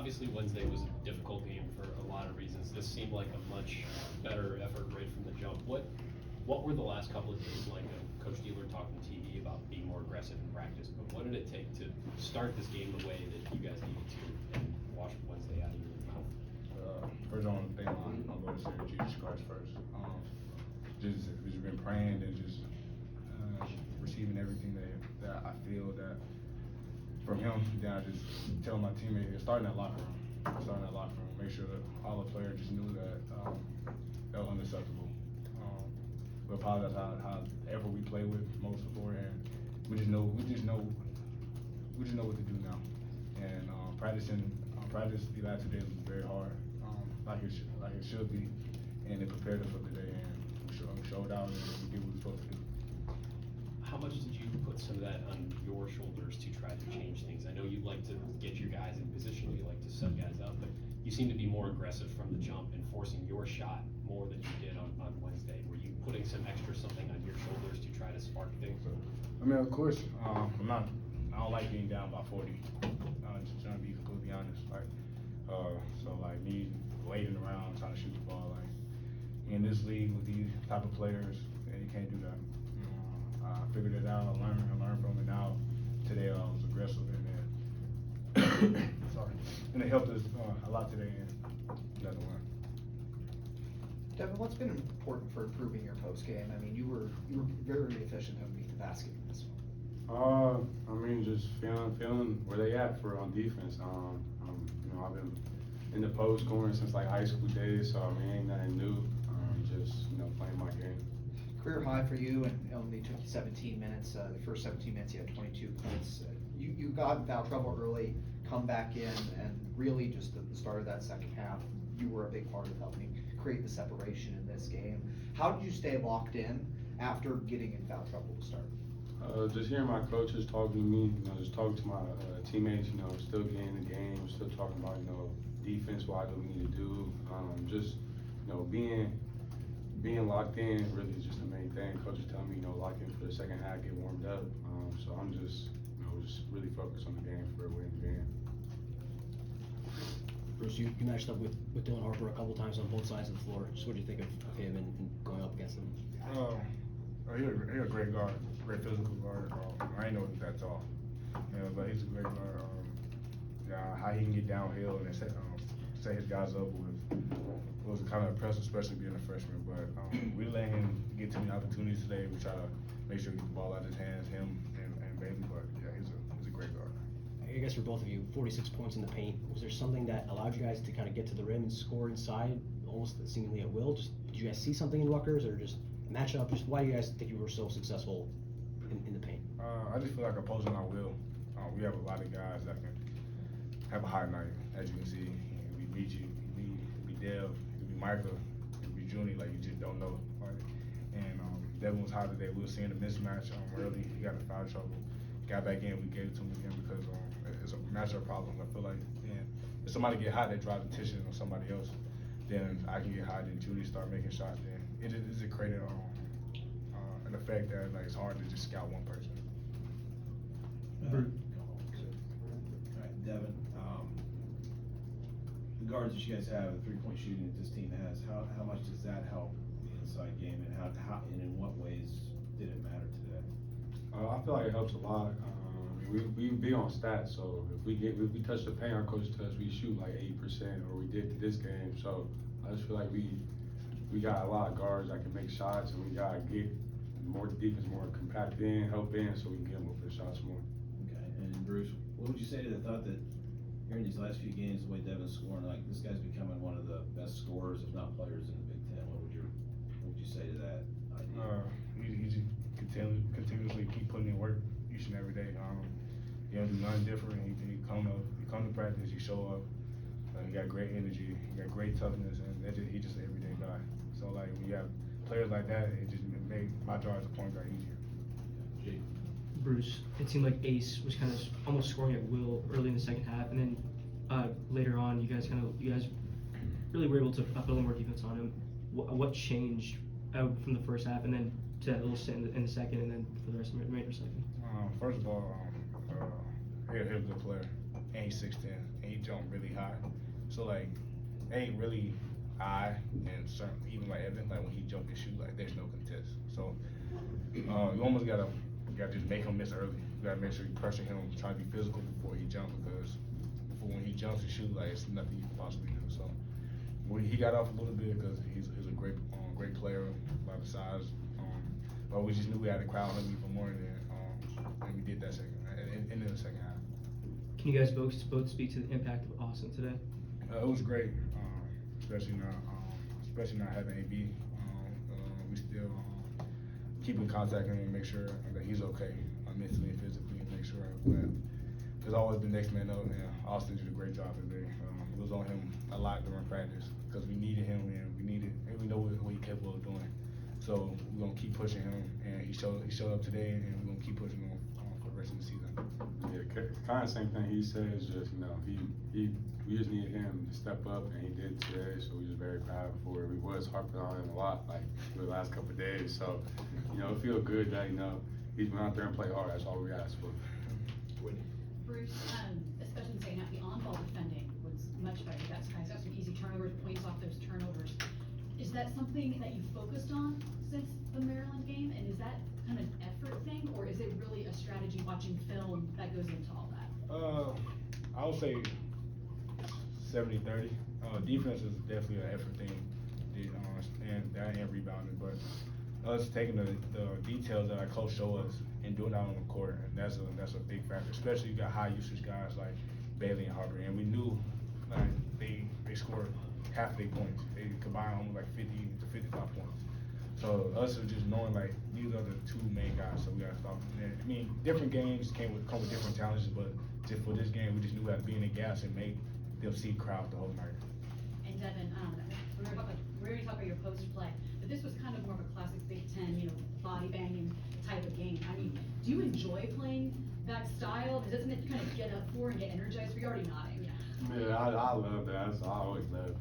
obviously Wednesday was a difficult game for a lot of reasons. This seemed like a much better effort right from the jump. What were the last couple of days like? Coach Dealer talked on TV about being more aggressive in practice, but what did it take to start this game the way that you guys needed to and wash Wednesday out of your mouth? First on the thing I'm going to say Jesus Christ first. Just been praying and just receiving everything that I feel that from him. Then I just tell my teammates, starting that locker room, make sure that all the players just knew that that was unacceptable. We apologize however we play with most beforehand. We just know what to do now. And practice the last 2 days was very hard, like it should be, and it prepared us for today. And we showed out and we did what we were supposed to do. How much did you put some of that on your shoulders to try to change things? I know you like to get your guys in position, you like to set guys up, but you seem to be more aggressive from the jump and forcing your shot more than you did on Wednesday. Were you putting some extra something on your shoulders to try to spark things? I mean, of course, I don't like being down by 40. Just trying to be completely honest. So me waiting around trying to shoot the ball, in this league with these type of players, you can't do that. I figured it out. I learned from it. Now today I was aggressive and and it helped us a lot today and got the win. Devin, what's been important for improving your post game? I mean, you were very efficient underneath the basket in this one. I mean, just feeling where they at on defense. I've been in the post scoring since like high school days, so I mean, ain't nothing new. Just playing my game. Career high for you, and it only took you 17 minutes. The first 17 minutes, you had 22 points. You got in foul trouble early, come back in, and really just at the start of that second half, you were a big part of helping create the separation in this game. How did you stay locked in after getting in foul trouble to start? Just hearing my coaches talking to me, just talking to my teammates, still getting in the game, still talking about, defense-wise what we need to do. Being locked in really is just the main thing. Coach is telling me, lock in for the second half, get warmed up. So I'm just really focused on the game for winning the game. Bruce, you matched up with Dylan Harper a couple times on both sides of the floor. Just what do you think of him and going up against him? He's a great guard, great physical guard. I ain't know he's that tall, but he's a great guard. How he can get downhill and set his guys up was kind of impressive, especially being a freshman. But we let him get too many opportunities today. We try to make sure we get the ball out of his hands, him and Bailey. But yeah, he's a great guard. I guess for both of you, 46 points in the paint. Was there something that allowed you guys to kind of get to the rim and score inside, almost seemingly at will? Did you guys see something in Rutgers, or just match up? Just why do you guys think you were so successful in the paint? I just feel like opposing our will. We have a lot of guys that can have a high night, as you can see. We beat you. We Dev. We Micah. We Junie. Like you just don't know. And Devin was hot today. We were seeing a mismatch early. He got in foul trouble. Got back in. We gave it to him again because it's a matchup problem. I feel like if somebody get hot, they drive the tension on somebody else. Then I can get hot and Junie start making shots. Then it just created an effect that it's hard to just scout one person. Devin, the guards that you guys have, the three-point shooting that this team has, how much does that help the inside game, and how and in what ways did it matter today? I feel like it helps a lot. We be on stats, so if we touch the paint, our coach tells us we shoot like 80%, or we did to this game. So I just feel like we got a lot of guards that can make shots, and we gotta get more defense, more compact in, help in, so we can get them open shots more. Okay, and Bruce, what would you say to the thought that here in these last few games, the way Devin's scoring, like this guy's becoming one of the best scorers, if not players, in the Big Ten? What would you say to that idea? He just continuously keep putting in work each and every day. He don't do nothing different. He come to practice. He show up. He got great energy. He got great toughness, and he just an everyday guy. So when you have players like that, it just made my job as a point guard easier. Jake. Bruce, it seemed like Ace was kind of almost scoring at will early in the second half, and then later on, you guys really were able to put a little more defense on him. What changed from the first half, and then to that little stint in the second, and then for the rest of the remainder second? First of all, he's a good player, and he's 6'10", and and he jumped really high. So like, ain't really and certain, even like Evan, like when he jump and shoot, like there's no contest. So you almost gotta just make him miss early. You gotta make sure you pressure him, try to be physical before he jump, because before when he jumps and shoot, like it's nothing you can possibly do. So he got off a little bit because he's a great player by the size. But we just knew we had to crowd him even more and we did that in the second half. Can you guys both speak to the impact of Austin today? It was great, especially not having AB. We still keep in contact with him and make sure that he's okay mentally and physically, and make sure that there's always the next man up. And Austin did a great job today. It was on him a lot during practice because we needed him and we know what he's capable of doing. So we're gonna keep pushing him, and he showed up today, and we're gonna keep pushing him for the rest of the season. Yeah, kind of same thing he says. Just we just needed him to step up, and he did today. So we're just very proud for it. We was harping on him a lot, like for the last couple of days. So it feels good that he's went out there and played hard. That's all we asked for. Bruce, especially in the second half, the on-ball defending was much better. You guys got some easy turnovers, points off those turnovers. Is that something that you focused on since the Maryland game? And is that kind of an effort thing, or is it really a strategy watching film that goes into all that? I would say 70-30. Defense is definitely an effort thing, and rebounding, but us taking the details that our coach showed us and doing that on the court, and that's a big factor. Especially you got high usage guys like Bailey and Harper, and we knew like they scored half their points. They combined almost like 50 to 55 points. So us just knowing like these are the two main guys, so we gotta stop them. I mean, different games come with different challenges, but just for this game, we just knew we had to be in the gas and make them see crowd the whole night. And Devin, we were going to talk about your post play, but this was kind of more of a classic Big Ten, body banging type of game. I mean, do you enjoy playing that style? Is it something that you kind of get up for and get energized for? You're already nodding. Yeah, I love that. I always love,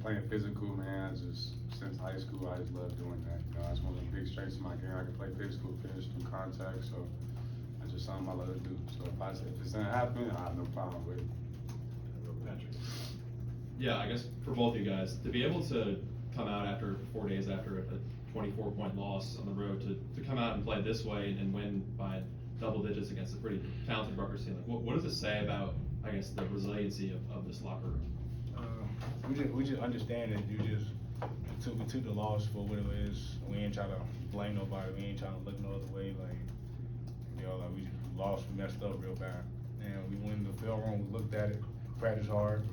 playing physical, man. Since high school, I just love doing that. That's one of the big strengths of my game. I can play physical, finish through contact, so that's just something I love to do. So if it's gonna happen, I have no problem with it. Patrick. Yeah, I guess for both of you guys, to be able to come out after 4 days after a 24-point loss on the road, to come out and play this way and win by double digits against a pretty talented Rutgers team, like what does it say about, I guess, the resiliency of this locker room? We just understand that we took the loss for what it is. We ain't trying to blame nobody. We ain't trying to look no other way. Like we lost, we messed up real bad. And we went in the film room, we looked at it, practiced hard.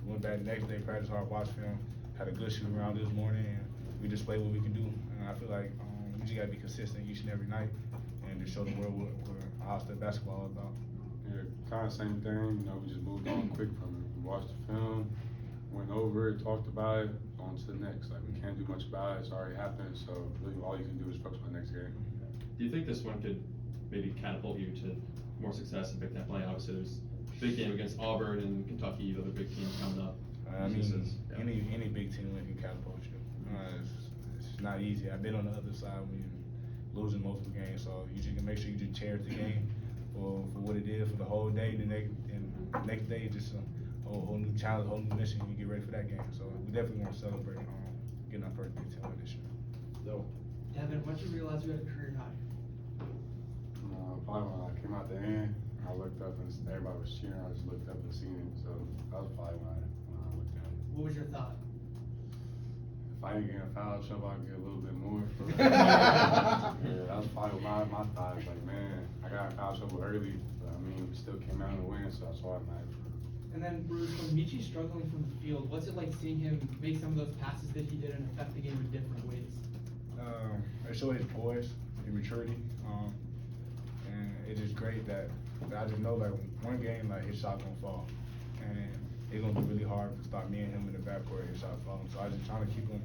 We went back the next day, practiced hard, watched film, had a good shoot around this morning, and we displayed what we can do. And I feel like we just gotta be consistent each and every night and just show the world what hostile basketball is about. Yeah, kind of same thing. We just moved on quick from it. We watched the film, went over it, talked about it, on to the next. Like, we can't do much about it. It's already happened. So really, all you can do is focus on the next game. Do you think this one could maybe catapult you to more success in Big Ten play? Obviously, there's a big game against Auburn and Kentucky, the other big teams coming up. I mean, any big team can catapult you. It's not easy. I've been on the other side when you're losing multiple games, so you just can make sure you just cherish the game for what it is for the whole day. The next day, just a whole new challenge, whole new mission. You get ready for that game. So we definitely want to celebrate getting our first Big Ten win this year. No. Devin, once you realize you had a career high? Probably when I came out the end, I looked up and everybody was cheering. I just looked up and seen it. So that was probably when I looked at it. What was your thought? If I didn't get in foul trouble, I'd get a little bit more. Yeah, that was probably my thought. Like, man, I got in foul trouble early, but I mean, we still came out and win, so that's all that matters. And then, Bruce, when Michi's struggling from the field, what's it like seeing him make some of those passes that he did and affect the game in different ways? It showed his poise, his maturity, and it's just great that I just know like one game like his shot gonna fall, and it's gonna be really hard to stop me and him in the backcourt. His shot falling, so I just trying to keep him.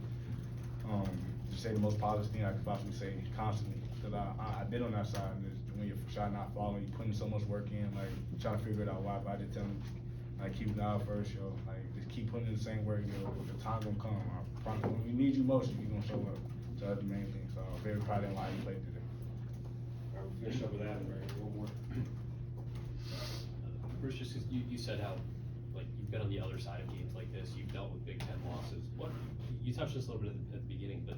To say the most positive thing I could possibly say constantly, because I've been on that side, and when your shot not falling, you putting so much work in, like trying to figure it out why. But I just tell him like keep it out first, like just keep putting in the same work. The time gonna come. I promise. When we need you most, you're gonna show up. So that's the main thing. So I'm very proud of him how he played today. All right, we'll finish up with that, and one more. Bruce, just 'cause you said how, like, you you've been on the other side of games like this, you've dealt with Big Ten losses. You touched this a little bit at the beginning, but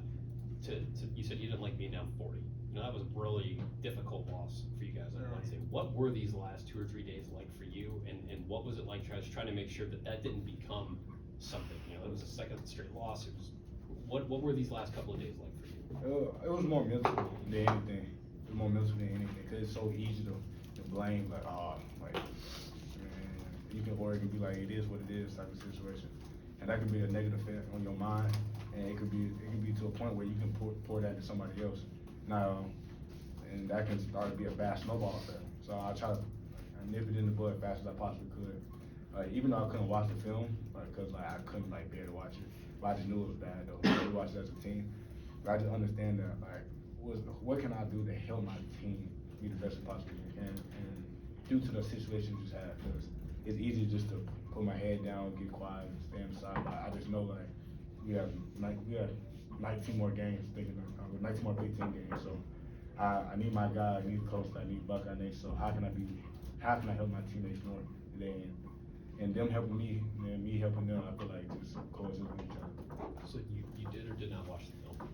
you said you didn't like being down 40. You know, that was a really difficult loss for you guys on Wednesday. What were these last 2 or 3 days like for you, and what was it like trying to make sure that didn't become something? You know, it was a second straight loss. It was, what were these last couple of days like for you? It was more mental than anything. It was more mental than anything, because it's so easy to blame, like, man, you can, or it could be like, it is what it is type of situation. And that could be a negative effect on your mind, and it could be to a point where you can pour that into somebody else. Now, and that can start to be a bad snowball effect. So I try to nip it in the bud as fast as I possibly could. Even though I couldn't watch the film, because I couldn't bear to watch it. But I just knew it was bad though. We watched it as a team. But I just understand that what can I do to help my team be the best possible can, and due to the situation we just had, because it's easy just to put my head down, get quiet, and stay on the side. But I just know we have 19 more games, 19 more Big Ten games. So I need my guy, I need coach, I need Buckeye Nation. So how can I help my teammates more today? And them helping me, and me helping them, I feel like just coexist with each other. So you did or did not watch the film?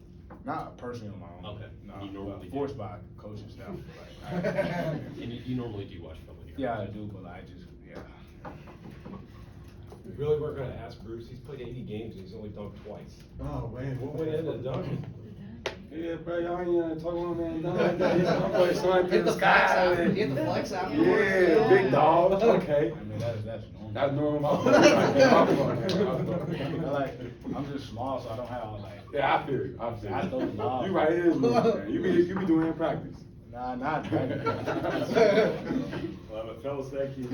Not personally on my own. Okay. No, You normally do. forced by coaching staff. And you normally do watch film with your Yeah, I do, but I just, We really weren't gonna ask Bruce, he's played 80 games and he's only dunked twice. Oh, man. What went into dunking? Yeah, bro, y'all ain't talking about man. I'm playing something Hit in the the flex sky. after, man. hit the flex afterwards. Yeah, big dog. Okay. I mean, that's normal. That's normal. I'm just small, so I don't have Yeah, I feel you. I feel you. I throw the ball. You right, it is normal, man. You be doing it in practice. Nah, not. Well, fellas, thank you.